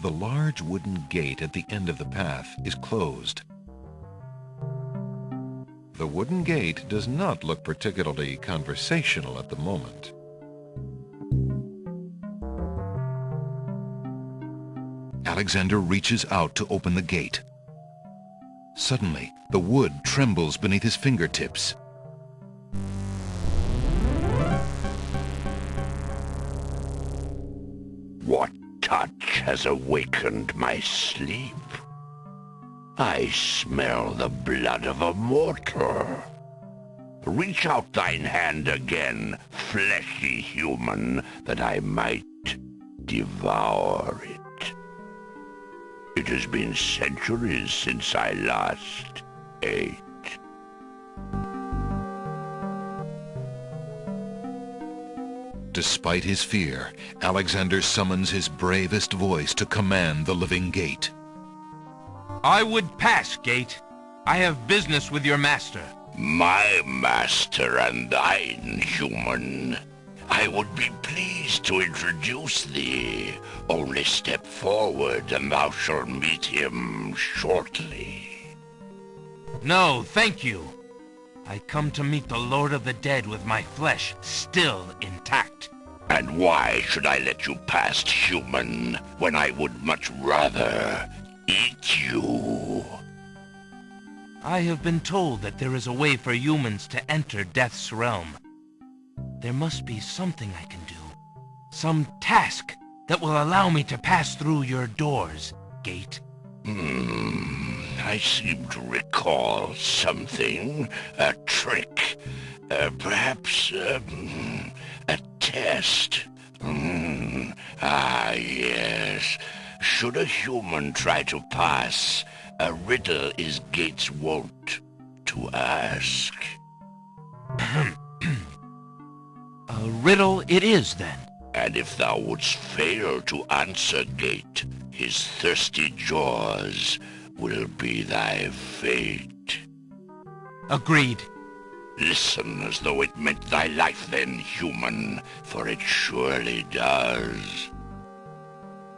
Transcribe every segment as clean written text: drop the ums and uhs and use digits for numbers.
The large wooden gate at the end of the path is closed. The wooden gate does not look particularly conversational at the moment. Alexander reaches out to open the gate. Suddenly, the wood trembles beneath his fingertips. What touch has awakened my sleep? I smell the blood of a mortal. Reach out thine hand again, fleshy human, that I might devour it. It has been centuries since I last ate. Despite his fear, Alexander summons his bravest voice to command the living gate. I would pass, Gate. I have business with your master. My master and thine, human. I would be pleased to introduce thee. Only step forward and thou shalt meet him shortly. No, thank you. I come to meet the Lord of the Dead with my flesh still intact. And why should I let you pass, human, when I would much rather eat you? I have been told that there is a way for humans to enter Death's realm. There must be something I can do. Some task that will allow me to pass through your doors, Gate. I seem to recall something. A trick. Perhaps, a test. Ah, yes. Should a human try to pass, a riddle is Gate's wont to ask. A riddle it is, then. And if thou wouldst fail to answer Gate, his thirsty jaws will be thy fate. Agreed. Listen as though it meant thy life then, human, for it surely does.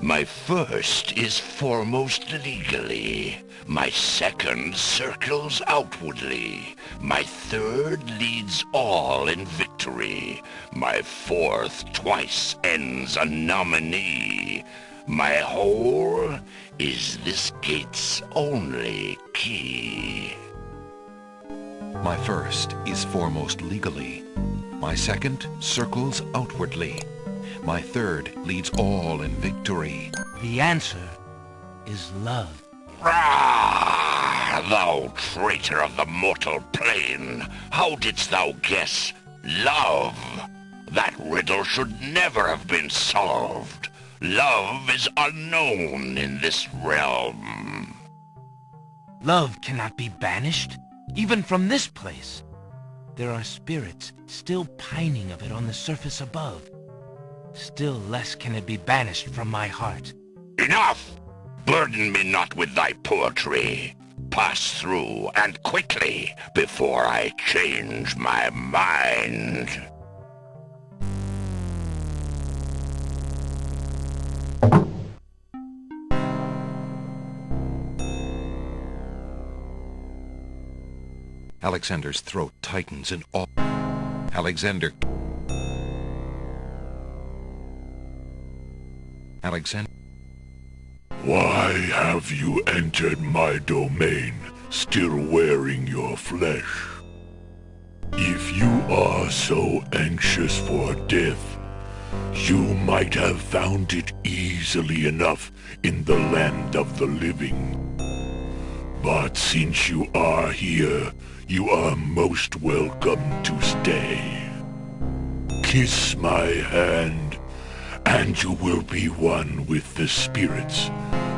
My first is foremost legally. My second circles outwardly. My third leads all in victory. My fourth twice ends a nominee. My whole is this gate's only key. My first is foremost legally. My second circles outwardly. My third leads all in victory. The answer is love. Ah, thou traitor of the mortal plane! How didst thou guess love? That riddle should never have been solved. Love is unknown in this realm. Love cannot be banished, even from this place. There are spirits still pining of it on the surface above. Still less can it be banished from my heart. Enough! Burden me not with thy poetry. Pass through, and quickly, before I change my mind. Alexander's throat tightens in awe. Alexander. Why have you entered my domain, still wearing your flesh? If you are so anxious for death, you might have found it easily enough in the land of the living. But since you are here, you are most welcome to stay. Kiss my hand, and you will be one with the spirits.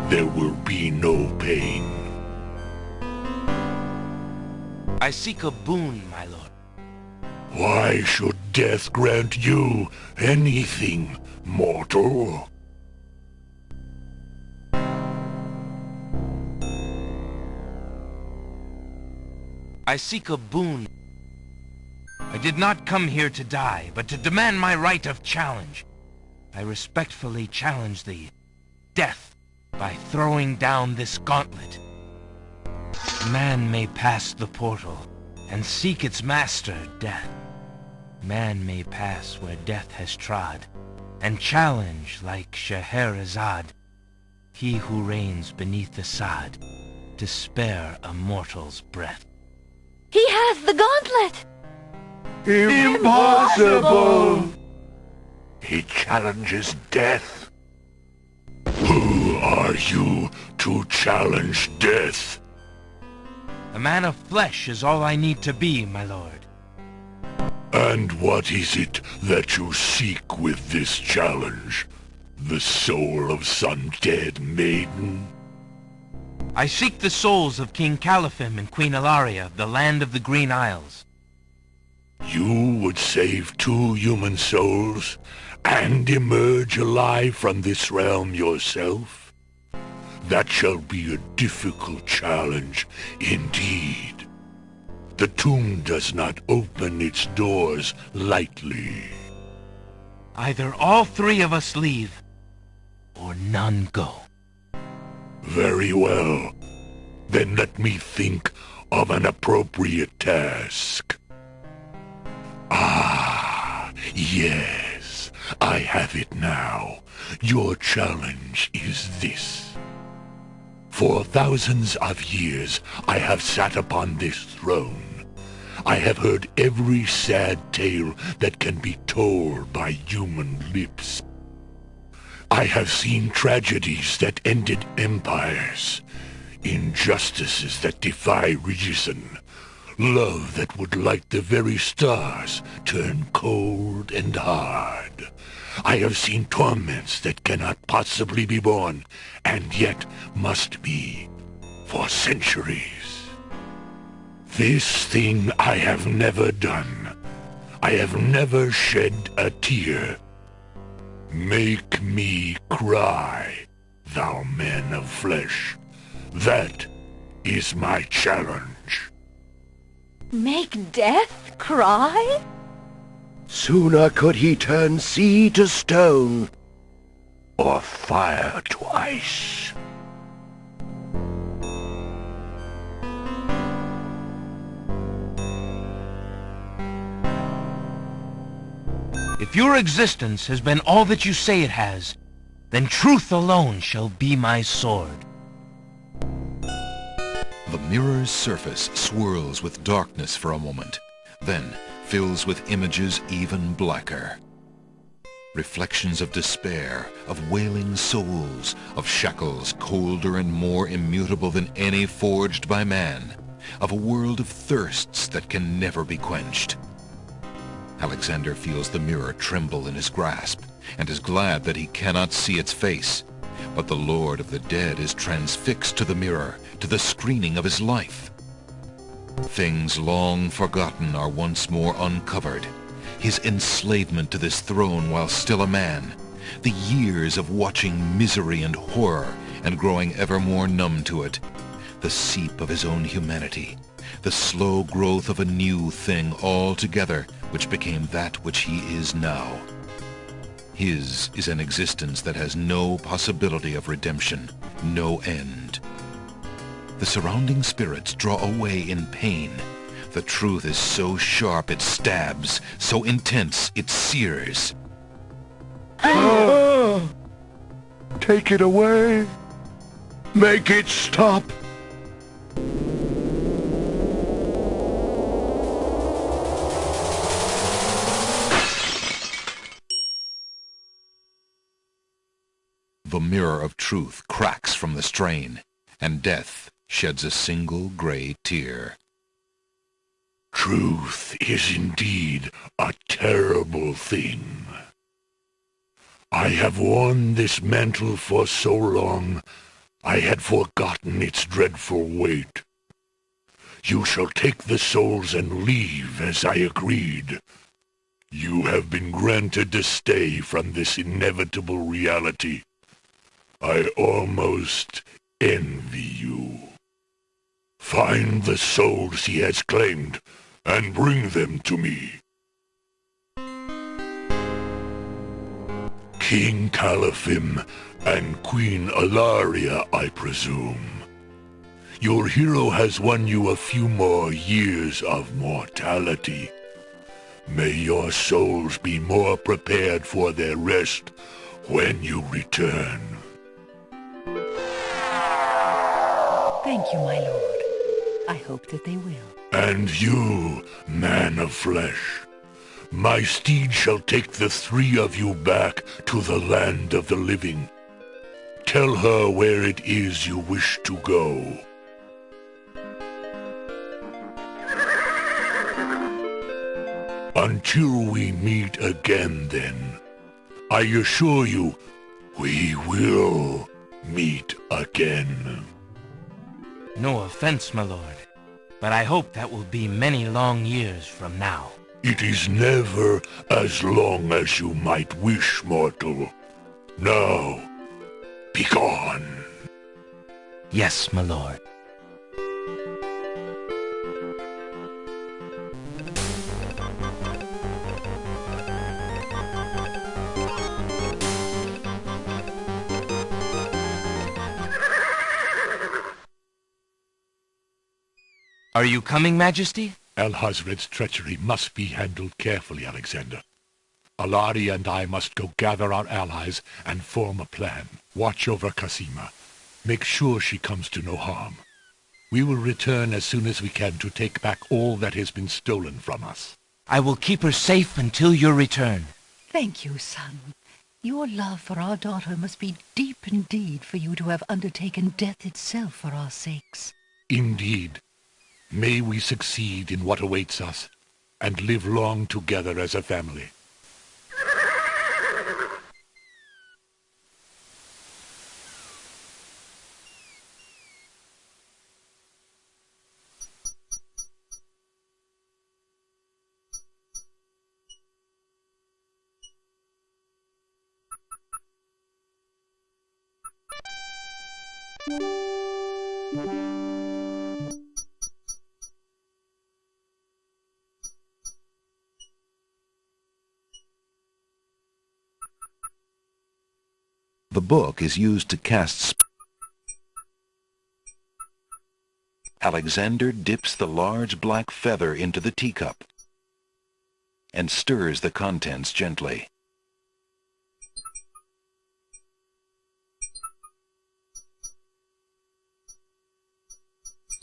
There will be no pain. I seek a boon, my lord. Why should death grant you anything, mortal? I seek a boon. I did not come here to die, but to demand my right of challenge. I respectfully challenge thee, Death, by throwing down this gauntlet. Man may pass the portal and seek its master, death. Man may pass where death has trod, and challenge like Scheherazade, he who reigns beneath the sod, to spare a mortal's breath. He has the gauntlet! Impossible! He challenges death. Who are you to challenge death? A man of flesh is all I need to be, my lord. And what is it that you seek with this challenge? The soul of some dead maiden? I seek the souls of King Caliphem and Queen Ilaria of the land of the Green Isles. You would save 2 human souls and emerge alive from this realm yourself? That shall be a difficult challenge indeed. The tomb does not open its doors lightly. Either all 3 of us leave, or none go. Very well. Then let me think of an appropriate task. Ah, yes, I have it now. Your challenge is this. For thousands of years I have sat upon this throne. I have heard every sad tale that can be told by human lips. I have seen tragedies that ended empires, injustices that defy reason, love that would light the very stars turn cold and hard. I have seen torments that cannot possibly be borne, and yet must be, for centuries. This thing I have never done. I have never shed a tear. Make me cry, thou man of flesh. That is my challenge. Make death cry? Sooner could he turn sea to stone. Or fire to ice. If your existence has been all that you say it has, then truth alone shall be my sword. The mirror's surface swirls with darkness for a moment, then fills with images even blacker. Reflections of despair, of wailing souls, of shackles colder and more immutable than any forged by man, of a world of thirsts that can never be quenched. Alexander feels the mirror tremble in his grasp, and is glad that he cannot see its face. But the Lord of the Dead is transfixed to the mirror, to the screening of his life. Things long forgotten are once more uncovered. His enslavement to this throne while still a man, the years of watching misery and horror and growing ever more numb to it, the seep of his own humanity, the slow growth of a new thing altogether which became that which he is now. His is an existence that has no possibility of redemption, no end. The surrounding spirits draw away in pain. The truth is so sharp it stabs, so intense it sears. Take it away. Make it stop. The mirror of truth cracks from the strain, and death sheds a single gray tear. Truth is indeed a terrible thing. I have worn this mantle for so long, I had forgotten its dreadful weight. You shall take the souls and leave as I agreed. You have been granted to stay from this inevitable reality. I almost envy you. Find the souls he has claimed, and bring them to me. King Caliphim and Queen Alaria, I presume. Your hero has won you a few more years of mortality. May your souls be more prepared for their rest when you return. Thank you, my lord. I hope that they will. And you, man of flesh, my steed shall take the three of you back to the land of the living. Tell her where it is you wish to go. Until we meet again, then, I assure you, we will meet again. No offense, my lord, but I hope that will be many long years from now. It is never as long as you might wish, mortal. Now, begone. Yes, my lord. Are you coming, Majesty? Alhazred's treachery must be handled carefully, Alexander. Alaria and I must go gather our allies and form a plan. Watch over Cassima. Make sure she comes to no harm. We will return as soon as we can to take back all that has been stolen from us. I will keep her safe until your return. Thank you, son. Your love for our daughter must be deep indeed for you to have undertaken death itself for our sakes. Indeed. May we succeed in what awaits us, and live long together as a family. The book is used to cast Alexander dips the large black feather into the teacup and stirs the contents gently.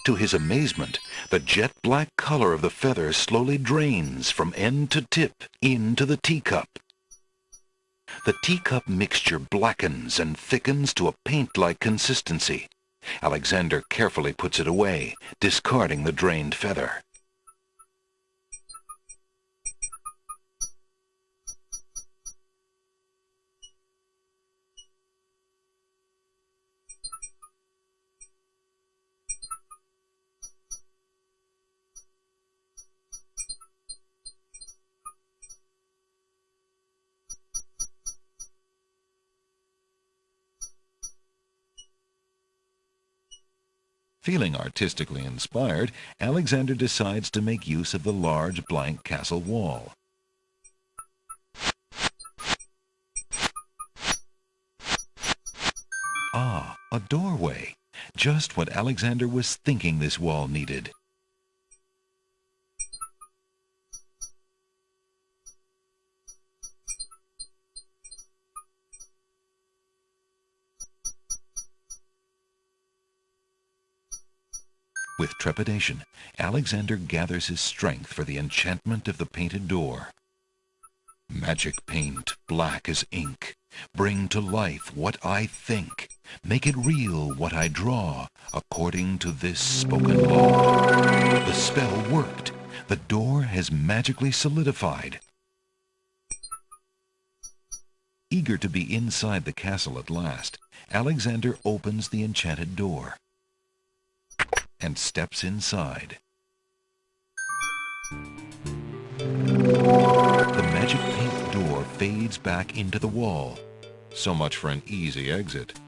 To his amazement, the jet black color of the feather slowly drains from end to tip into the teacup. The teacup mixture blackens and thickens to a paint-like consistency. Alexander carefully puts it away, discarding the drained feather. Feeling artistically inspired, Alexander decides to make use of the large blank castle wall. Ah, a doorway. Just what Alexander was thinking this wall needed. With trepidation, Alexander gathers his strength for the enchantment of the painted door. Magic paint, black as ink, bring to life what I think, make it real what I draw, according to this spoken law. The spell worked. The door has magically solidified. Eager to be inside the castle at last, Alexander opens the enchanted door and steps inside. The magic paint door fades back into the wall. So much for an easy exit.